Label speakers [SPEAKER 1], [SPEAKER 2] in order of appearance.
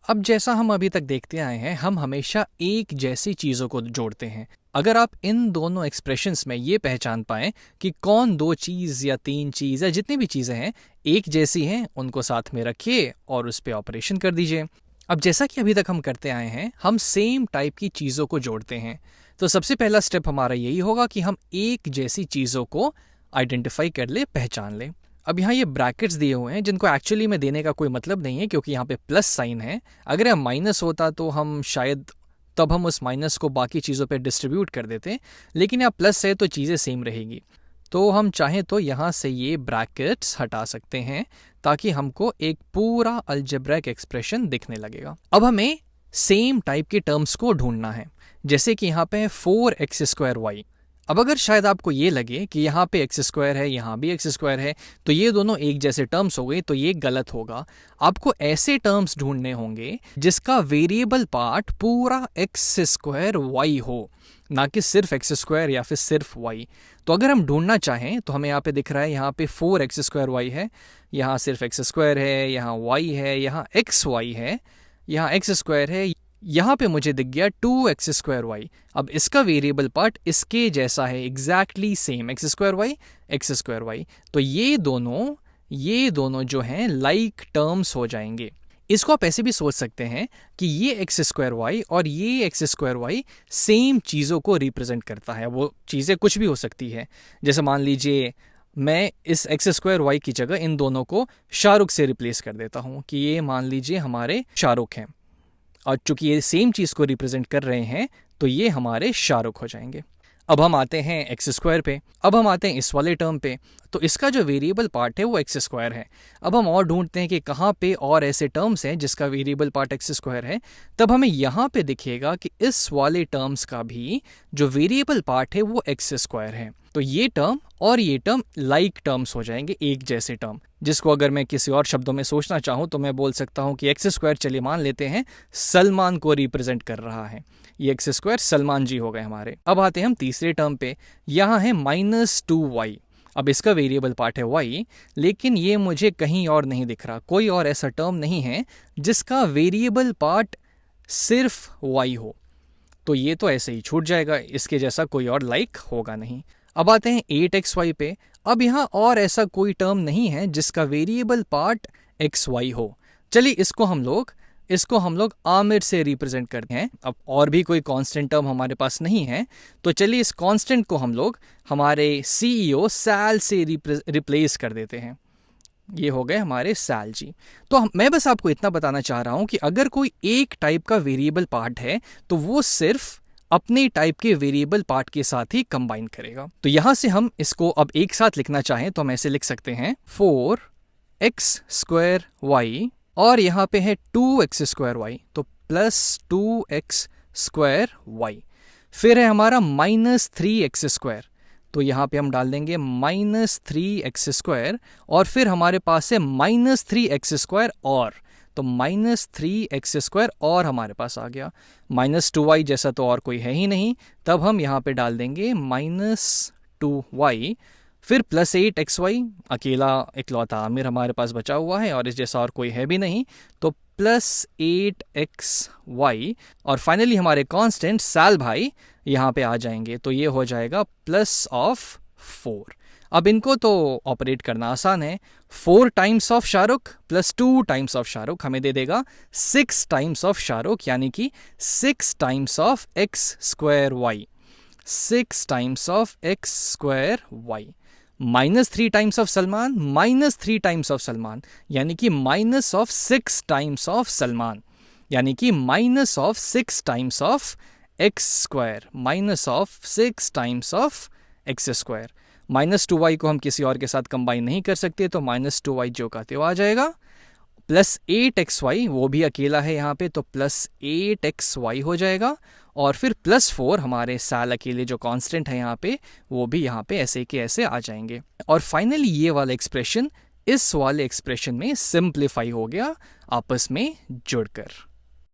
[SPEAKER 1] अब जैसा हम अभी तक देखते आए हैं, हम हमेशा एक जैसी चीज़ों को जोड़ते हैं। अगर आप इन दोनों एक्सप्रेशंस में ये पहचान पाएँ कि कौन दो चीज़ या तीन चीज़ या जितनी भी चीज़ें हैं एक जैसी हैं, उनको साथ में रखिए और उस पे ऑपरेशन कर दीजिए। अब जैसा कि अभी तक हम करते आए हैं, हम सेम टाइप की चीज़ों को जोड़ते हैं। तो सबसे पहला स्टेप हमारा यही होगा कि हम एक जैसी चीज़ों को आइडेंटिफाई कर ले, पहचान लें। अब यहाँ ये ब्रैकेट्स दिए हुए हैं जिनको एक्चुअली में देने का कोई मतलब नहीं है, क्योंकि यहाँ पे प्लस साइन है। अगर यह माइनस होता तो हम शायद तब हम उस माइनस को बाकी चीज़ों पे डिस्ट्रीब्यूट कर देते, लेकिन यहाँ प्लस है तो चीज़ें सेम रहेगी। तो हम चाहें तो यहाँ से ये ब्रैकेट्स हटा सकते हैं ताकि हमको एक पूरा अलजेब्रिक एक्सप्रेशन दिखने लगेगा। अब हमें सेम टाइप के टर्म्स को ढूंढना है, जैसे कि यहाँ पे है 4x²y। अब अगर शायद आपको ये लगे कि यहाँ पे x² है, यहाँ भी x² है, तो ये दोनों एक जैसे टर्म्स हो गए, तो ये गलत होगा। आपको ऐसे टर्म्स ढूंढने होंगे जिसका वेरिएबल पार्ट पूरा x² हो, ना कि सिर्फ x² या फिर सिर्फ y। तो अगर हम ढूंढना चाहें तो हमें यहाँ पे दिख रहा है, यहाँ पे 4x² है, यहाँ सिर्फ x² है, यहाँ y है, यहाँ xy है, यहाँ x² है, यहाँ पे मुझे दिख गया 2x²y। अब इसका वेरिएबल पार्ट इसके जैसा है, एग्जैक्टली सेम x²y। तो ये दोनों जो हैं लाइक टर्म्स हो जाएंगे। इसको आप ऐसे भी सोच सकते हैं कि ये x² और ये x² सेम चीज़ों को रिप्रेजेंट करता है। वो चीज़ें कुछ भी हो सकती है, जैसे मान लीजिए मैं इस x² की जगह इन दोनों को शाहरुख से रिप्लेस कर देता हूँ कि ये मान लीजिए हमारे शाहरुख हैं, और चूंकि ये सेम चीज़ को रिप्रेजेंट कर रहे हैं तो ये हमारे शाहरुख हो जाएंगे। अब हम आते हैं x² पे, अब हम आते हैं इस वाले टर्म पे। तो इसका जो वेरिएबल पार्ट है वो x² है। अब हम और ढूंढते हैं कि कहाँ पे और ऐसे टर्म्स हैं जिसका वेरिएबल पार्ट x² है। तब हमें यहाँ पे दिखेगा कि इस वाले टर्म्स का भी जो वेरिएबल पार्ट है वो x² है। तो ये टर्म और ये टर्म लाइक टर्म्स हो जाएंगे, एक जैसे टर्म, जिसको अगर मैं किसी और शब्दों में सोचना चाहूँ तो मैं बोल सकता हूँ कि x², चलिए मान लेते हैं, सलमान को रिप्रेजेंट कर रहा है। ये x² सलमान जी हो गए हमारे। अब आते हैं हम तीसरे टर्म पे, यहाँ है -2y। अब इसका वेरिएबल पार्ट है y, लेकिन ये मुझे कहीं और नहीं दिख रहा, कोई और ऐसा टर्म नहीं है जिसका वेरिएबल पार्ट सिर्फ y हो। तो ये तो ऐसे ही छूट जाएगा, इसके जैसा कोई और लाइक होगा नहीं। अब आते हैं 8xy पे। अब यहाँ और ऐसा कोई टर्म नहीं है जिसका वेरिएबल पार्ट xy हो। चलिए इसको हम लोग आमिर से रिप्रेजेंट करते हैं। अब और भी कोई कांस्टेंट टर्म हमारे पास नहीं है, तो चलिए इस कांस्टेंट को हम लोग हमारे CEO सैल से रिप्लेस कर देते हैं। ये हो गए हमारे सैल जी। तो मैं बस आपको इतना बताना चाह रहा हूँ कि अगर कोई एक टाइप का वेरिएबल पार्ट है तो वो सिर्फ अपने टाइप के वेरिएबल पार्ट के साथ ही कंबाइन करेगा। तो यहां से हम इसको अब एक साथ लिखना चाहें तो हम ऐसे लिख सकते हैं 4x² और यहाँ पे है 2x², तो +2x²। फिर है हमारा -3x², तो यहाँ पे हम डाल देंगे -3x², और फिर हमारे पास है -3x² और, तो -3x² और हमारे पास आ गया। -2y जैसा तो और कोई है ही नहीं, तब हम यहाँ पे डाल देंगे -2y। फिर +8xy, अकेला इकलौता आमिर हमारे पास बचा हुआ है और इस जैसा और कोई है भी नहीं, तो +8xy। और फाइनली हमारे कांस्टेंट सैल भाई यहाँ पे आ जाएंगे, तो ये हो जाएगा +4। अब इनको तो ऑपरेट करना आसान है। 4 times of Shahrukh +2 times of Shahrukh हमें दे देगा 6 टाइम्स ऑफ शाहरुख, यानी कि 6 times of x²y, 6 times of x²y। -3 times of Salman, -3 times of Salman, यानी कि -6 टाइम्स ऑफ सलमान, यानी कि -6 times of x², -6 times of x²। -2y को हम किसी और के साथ कंबाइन नहीं कर सकते, तो -2y जो का त्यो आ जाएगा। +8xy, वो भी अकेला है यहाँ पे, तो +8xy हो जाएगा। और फिर +4 हमारे सैल अकेले जो कांस्टेंट है यहाँ पे, वो भी यहाँ पे ऐसे के ऐसे आ जाएंगे। और फाइनली ये वाला एक्सप्रेशन इस वाले एक्सप्रेशन में सिंप्लीफाई हो गया आपस में जुड़कर।